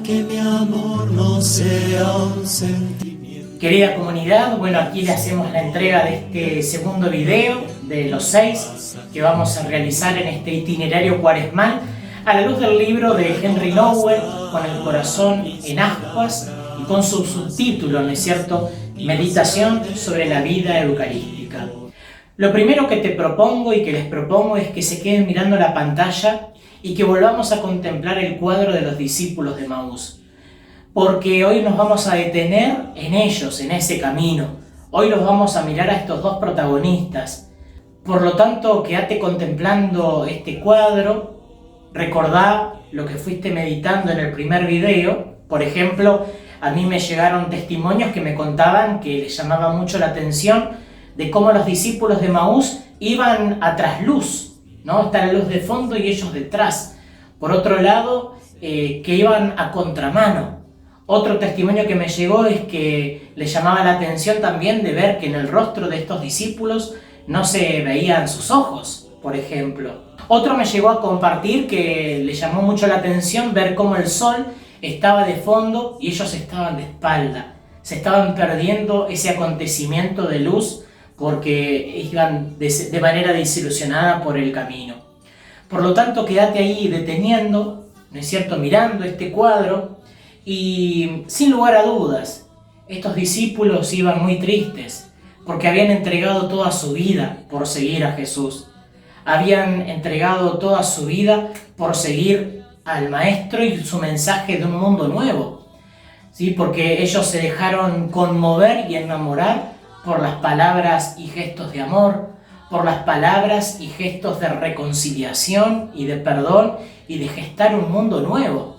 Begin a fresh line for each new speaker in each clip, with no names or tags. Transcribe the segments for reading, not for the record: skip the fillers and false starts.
que mi amor no sea un sentimiento.
Querida comunidad, bueno, aquí le hacemos la entrega de este segundo video de los 6 que vamos a realizar en este itinerario cuaresmal a la luz del libro de Henry Nouwen, Con el corazón en ascuas, y con su subtítulo, ¿no es cierto?, Meditación sobre la vida eucarística. Lo primero que te propongo y que les propongo es que se queden mirando la pantalla y que volvamos a contemplar el cuadro de los discípulos de Emaús. Porque hoy nos vamos a detener en ellos, en ese camino. Hoy los vamos a mirar a estos dos protagonistas. Por lo tanto, quédate contemplando este cuadro, recordá lo que fuiste meditando en el primer video. Por ejemplo, a mí me llegaron testimonios que me contaban que les llamaba mucho la atención de cómo los discípulos de Emaús iban a trasluz, ¿no? Está la luz de fondo y ellos detrás. Por otro lado, que iban a contramano. Otro testimonio que me llegó es que les llamaba la atención también de ver que en el rostro de estos discípulos no se veían sus ojos, por ejemplo. Otro me llegó a compartir que le llamó mucho la atención ver cómo el sol estaba de fondo y ellos estaban de espalda. Se estaban perdiendo ese acontecimiento de luz porque iban de manera desilusionada por el camino. Por lo tanto, quédate ahí deteniendo, ¿no es cierto?, mirando este cuadro y sin lugar a dudas, estos discípulos iban muy tristes porque habían entregado toda su vida por seguir a Jesús. Habían entregado toda su vida por seguir al Maestro y su mensaje de un mundo nuevo, ¿sí? Porque ellos se dejaron conmover y enamorar por las palabras y gestos de amor, por las palabras y gestos de reconciliación y de perdón y de gestar un mundo nuevo.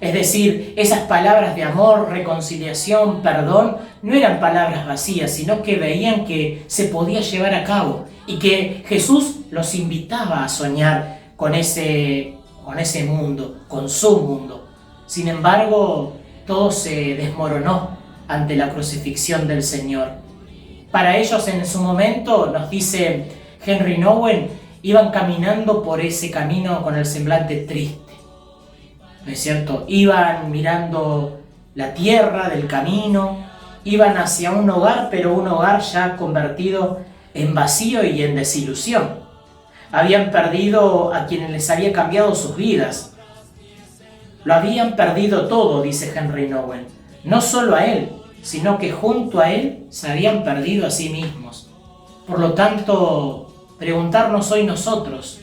Es decir, esas palabras de amor, reconciliación, perdón, no eran palabras vacías, sino que veían que se podía llevar a cabo y que Jesús los invitaba a soñar con ese mundo, con su mundo. Sin embargo, todo se desmoronó ante la crucifixión del Señor. Para ellos en su momento, nos dice Henry Nouwen, iban caminando por ese camino con el semblante triste. ¿No es cierto? Iban mirando la tierra del camino, iban hacia un hogar, pero un hogar ya convertido en vacío y en desilusión. Habían perdido a quienes les había cambiado sus vidas. Lo habían perdido todo, dice Henry Nouwen. No solo a él, sino que junto a él se habían perdido a sí mismos. Por lo tanto, preguntarnos hoy nosotros,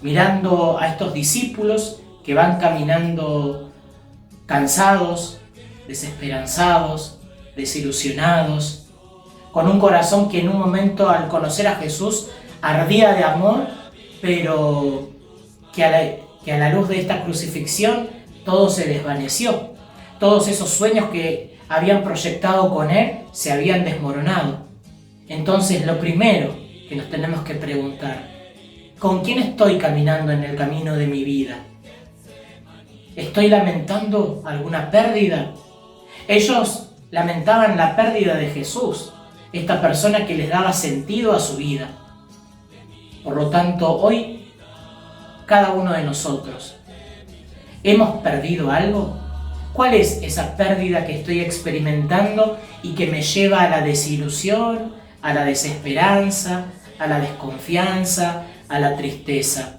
mirando a estos discípulos que van caminando cansados, desesperanzados, desilusionados, con un corazón que en un momento al conocer a Jesús ardía de amor, pero que a la luz de esta crucifixión todo se desvaneció. Todos esos sueños que habían proyectado con Él se habían desmoronado. Entonces lo primero que nos tenemos que preguntar, ¿con quién estoy caminando en el camino de mi vida? ¿Estoy lamentando alguna pérdida? Ellos lamentaban la pérdida de Jesús, esta persona que les daba sentido a su vida. Por lo tanto, hoy, cada uno de nosotros, ¿hemos perdido algo? ¿Cuál es esa pérdida que estoy experimentando y que me lleva a la desilusión, a la desesperanza, a la desconfianza, a la tristeza?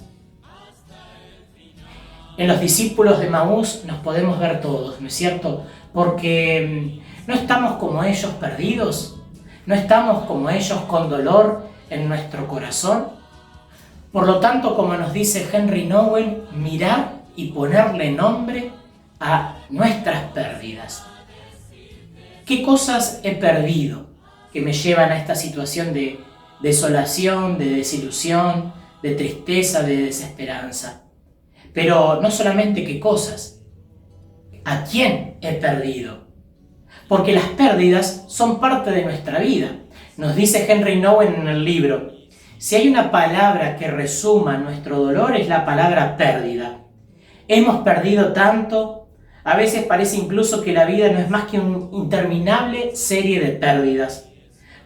En los discípulos de Emaús nos podemos ver todos, ¿no es cierto? Porque no estamos como ellos perdidos, no estamos como ellos con dolor en nuestro corazón. Por lo tanto, como nos dice Henry Nouwen, mirar y ponerle nombre a nuestras pérdidas. ¿Qué cosas he perdido que me llevan a esta situación de desolación, de desilusión, de tristeza, de desesperanza? Pero no solamente qué cosas, ¿a quién he perdido? Porque las pérdidas son parte de nuestra vida. Nos dice Henry Nouwen en el libro, si hay una palabra que resuma nuestro dolor es la palabra pérdida. Hemos perdido tanto, a veces parece incluso que la vida no es más que una interminable serie de pérdidas.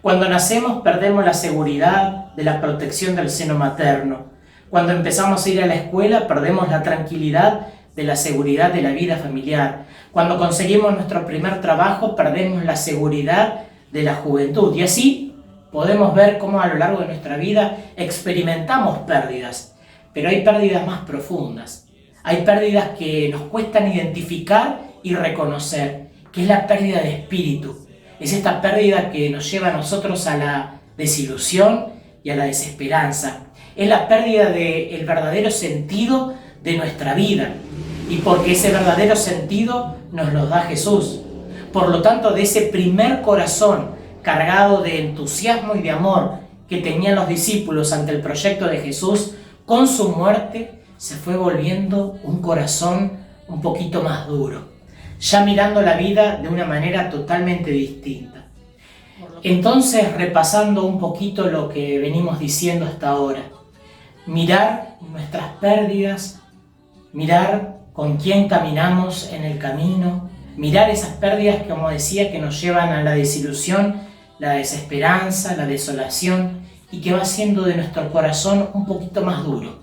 Cuando nacemos perdemos la seguridad de la protección del seno materno. Cuando empezamos a ir a la escuela perdemos la tranquilidad de la seguridad de la vida familiar. Cuando conseguimos nuestro primer trabajo, perdemos la seguridad de la juventud. Y así podemos ver cómo a lo largo de nuestra vida experimentamos pérdidas. Pero hay pérdidas más profundas. Hay pérdidas que nos cuestan identificar y reconocer, que es la pérdida de espíritu. Es esta pérdida que nos lleva a nosotros a la desilusión y a la desesperanza. Es la pérdida del verdadero sentido de nuestra vida. Y porque ese verdadero sentido nos lo da Jesús. Por lo tanto, de ese primer corazón cargado de entusiasmo y de amor que tenían los discípulos ante el proyecto de Jesús, con su muerte se fue volviendo un corazón un poquito más duro, ya mirando la vida de una manera totalmente distinta. Entonces, repasando un poquito lo que venimos diciendo hasta ahora, mirar nuestras pérdidas, mirar con quién caminamos en el camino, mirar esas pérdidas, como decía, que nos llevan a la desilusión, la desesperanza, la desolación, y que va haciendo de nuestro corazón un poquito más duro.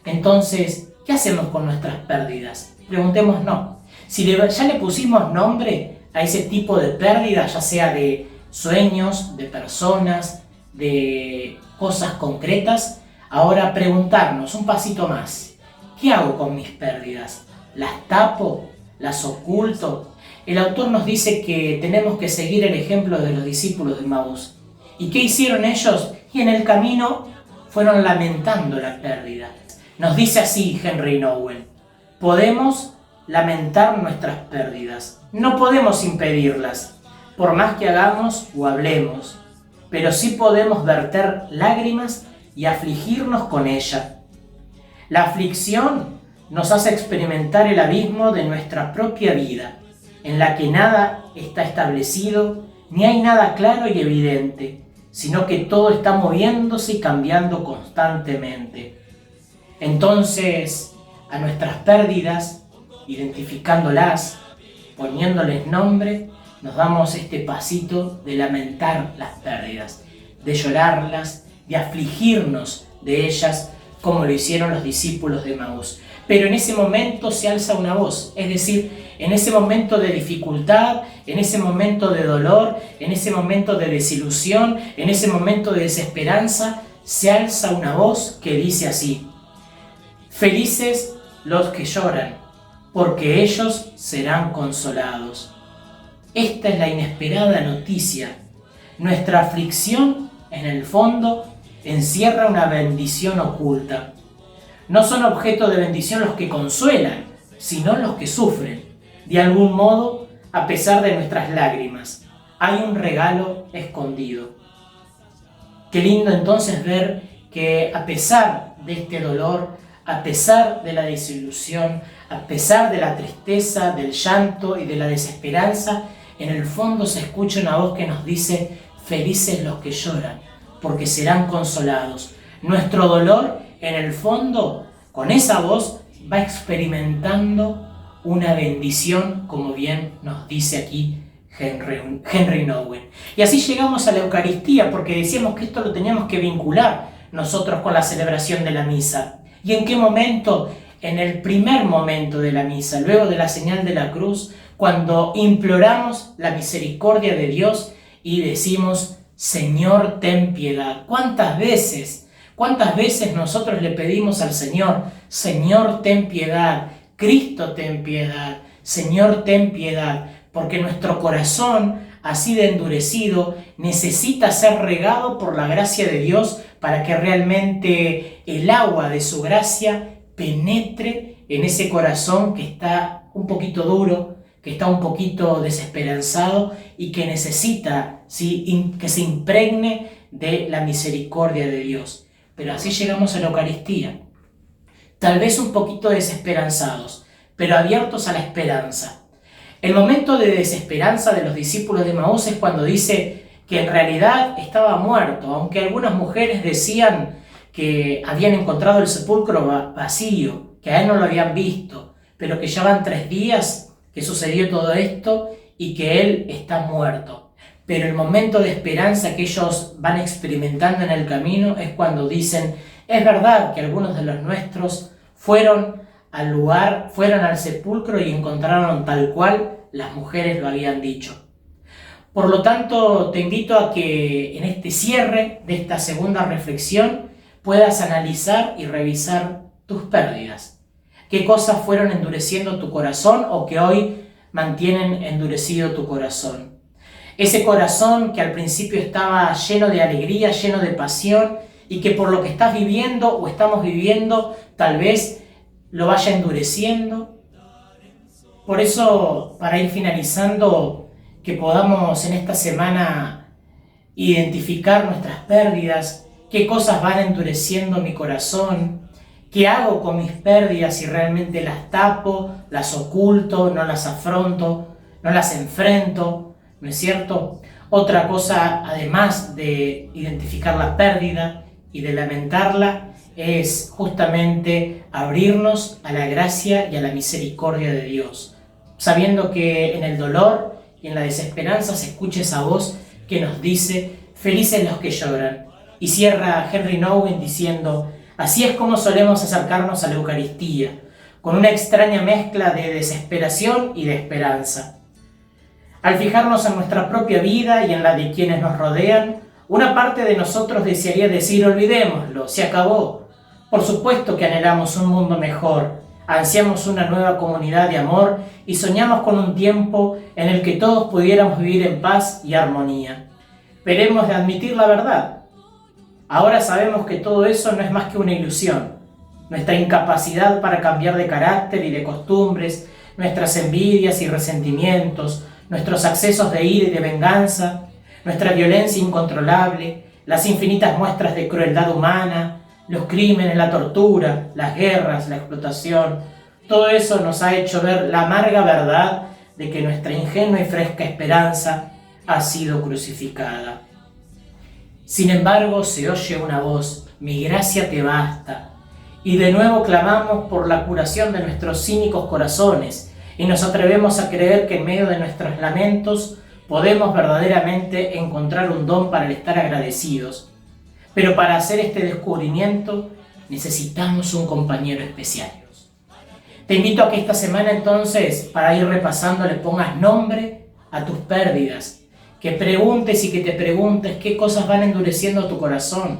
Entonces, ¿qué hacemos con nuestras pérdidas? Preguntémonos. Si ya le pusimos nombre a ese tipo de pérdida, ya sea de sueños, de personas, de cosas concretas, ahora preguntarnos un pasito más. ¿Qué hago con mis pérdidas? ¿Las tapo? ¿Las oculto? El autor nos dice que tenemos que seguir el ejemplo de los discípulos de Maús. ¿Y qué hicieron ellos? Y en el camino fueron lamentando la pérdida. Nos dice así Henry Nouwen: podemos lamentar nuestras pérdidas, no podemos impedirlas, por más que hagamos o hablemos, pero sí podemos verter lágrimas y afligirnos con ella. La aflicción nos hace experimentar el abismo de nuestra propia vida, en la que nada está establecido, ni hay nada claro y evidente, sino que todo está moviéndose y cambiando constantemente. Entonces, a nuestras pérdidas, identificándolas, poniéndoles nombre, nos damos este pasito de lamentar las pérdidas, de llorarlas, de afligirnos de ellas, como lo hicieron los discípulos de Maús. Pero en ese momento se alza una voz, es decir, en ese momento de dificultad, en ese momento de dolor, en ese momento de desilusión, en ese momento de desesperanza, se alza una voz que dice así: felices los que lloran, porque ellos serán consolados. Esta es la inesperada noticia. Nuestra aflicción, en el fondo, encierra una bendición oculta. No son objeto de bendición los que consuelan, sino los que sufren. De algún modo, a pesar de nuestras lágrimas, hay un regalo escondido. Qué lindo entonces ver que a pesar de este dolor, a pesar de la desilusión, a pesar de la tristeza, del llanto y de la desesperanza, en el fondo se escucha una voz que nos dice: felices los que lloran, porque serán consolados. Nuestro dolor, en el fondo, con esa voz, va experimentando una bendición, como bien nos dice aquí Henry Nouwen. Y así llegamos a la Eucaristía, porque decíamos que esto lo teníamos que vincular nosotros con la celebración de la misa. ¿Y en qué momento? En el primer momento de la misa, luego de la señal de la cruz, cuando imploramos la misericordia de Dios y decimos: Señor, ten piedad. ¿Cuántas veces nosotros le pedimos al Señor: Señor, ten piedad, Cristo, ten piedad, Señor, ten piedad? Porque nuestro corazón, así de endurecido, necesita ser regado por la gracia de Dios para que realmente el agua de su gracia penetre en ese corazón que está un poquito duro, que está un poquito desesperanzado y que necesita, ¿sí?, que se impregne de la misericordia de Dios. Pero así llegamos a la Eucaristía, tal vez un poquito desesperanzados, pero abiertos a la esperanza. El momento de desesperanza de los discípulos de Maús es cuando dice que en realidad estaba muerto, aunque algunas mujeres decían que habían encontrado el sepulcro vacío, que a él no lo habían visto, pero que ya van 3 días que sucedió todo esto y que él está muerto. Pero el momento de esperanza que ellos van experimentando en el camino es cuando dicen: es verdad que algunos de los nuestros fueron al lugar, fueron al sepulcro y encontraron tal cual las mujeres lo habían dicho. Por lo tanto, te invito a que en este cierre de esta segunda reflexión puedas analizar y revisar tus pérdidas. ¿Qué cosas fueron endureciendo tu corazón o que hoy mantienen endurecido tu corazón? Ese corazón que al principio estaba lleno de alegría, lleno de pasión y que por lo que estás viviendo o estamos viviendo tal vez lo vaya endureciendo. Por eso, para ir finalizando, que podamos en esta semana identificar nuestras pérdidas, qué cosas van endureciendo mi corazón, qué hago con mis pérdidas, si realmente las tapo, las oculto, no las afronto, no las enfrento, ¿no es cierto? Otra cosa, además de identificar la pérdida y de lamentarla, es justamente abrirnos a la gracia y a la misericordia de Dios, sabiendo que en el dolor y en la desesperanza se escucha esa voz que nos dice: felices los que lloran. Y cierra Henry Nouwen diciendo: así es como solemos acercarnos a la Eucaristía, con una extraña mezcla de desesperación y de esperanza. Al fijarnos en nuestra propia vida y en la de quienes nos rodean, una parte de nosotros desearía decir: olvidémoslo, se acabó. Por supuesto que anhelamos un mundo mejor, ansiamos una nueva comunidad de amor y soñamos con un tiempo en el que todos pudiéramos vivir en paz y armonía. Pero hemos de admitir la verdad. Ahora sabemos que todo eso no es más que una ilusión. Nuestra incapacidad para cambiar de carácter y de costumbres, nuestras envidias y resentimientos, nuestros accesos de ira y de venganza, nuestra violencia incontrolable, las infinitas muestras de crueldad humana, los crímenes, la tortura, las guerras, la explotación, todo eso nos ha hecho ver la amarga verdad de que nuestra ingenua y fresca esperanza ha sido crucificada. Sin embargo, se oye una voz: mi gracia te basta. Y de nuevo clamamos por la curación de nuestros cínicos corazones y nos atrevemos a creer que en medio de nuestros lamentos podemos verdaderamente encontrar un don para el estar agradecidos. Pero para hacer este descubrimiento necesitamos un compañero especial. Te invito a que esta semana entonces, para ir repasando, le pongas nombre a tus pérdidas, que preguntes y que te preguntes qué cosas van endureciendo tu corazón,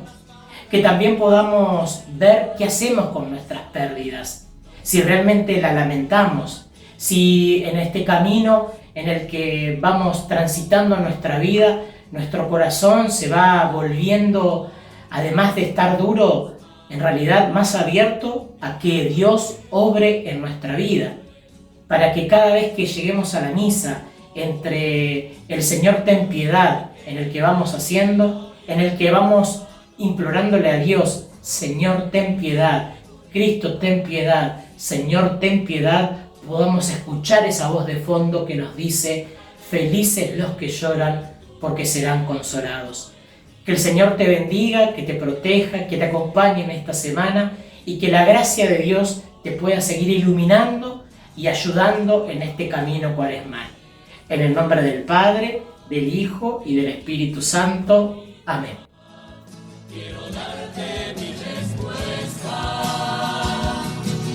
que también podamos ver qué hacemos con nuestras pérdidas, si realmente la lamentamos, si en este camino en el que vamos transitando nuestra vida, nuestro corazón se va volviendo, además de estar duro, en realidad más abierto a que Dios obre en nuestra vida, para que cada vez que lleguemos a la misa, entre el Señor ten piedad en el que vamos haciendo, en el que vamos implorándole a Dios: Señor ten piedad, Cristo ten piedad, Señor ten piedad, podamos escuchar esa voz de fondo que nos dice: felices los que lloran, porque serán consolados. Que el Señor te bendiga, que te proteja, que te acompañe en esta semana y que la gracia de Dios te pueda seguir iluminando y ayudando en este camino cuaresmal. En el nombre del Padre, del Hijo y del Espíritu Santo. Amén.
Quiero darte mi respuesta.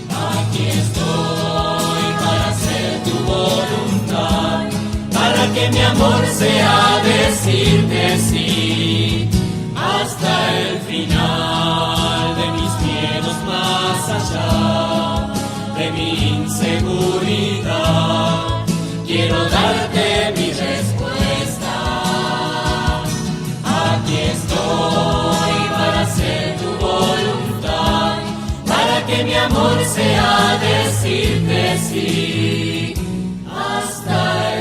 Aquí estoy para hacer tu voluntad, para que mi amor sea decirte sí hasta el final de mis miedos, más allá de mi inseguridad. Quiero darte mi respuesta. Aquí estoy para hacer tu voluntad, para que mi amor sea decirte sí hasta el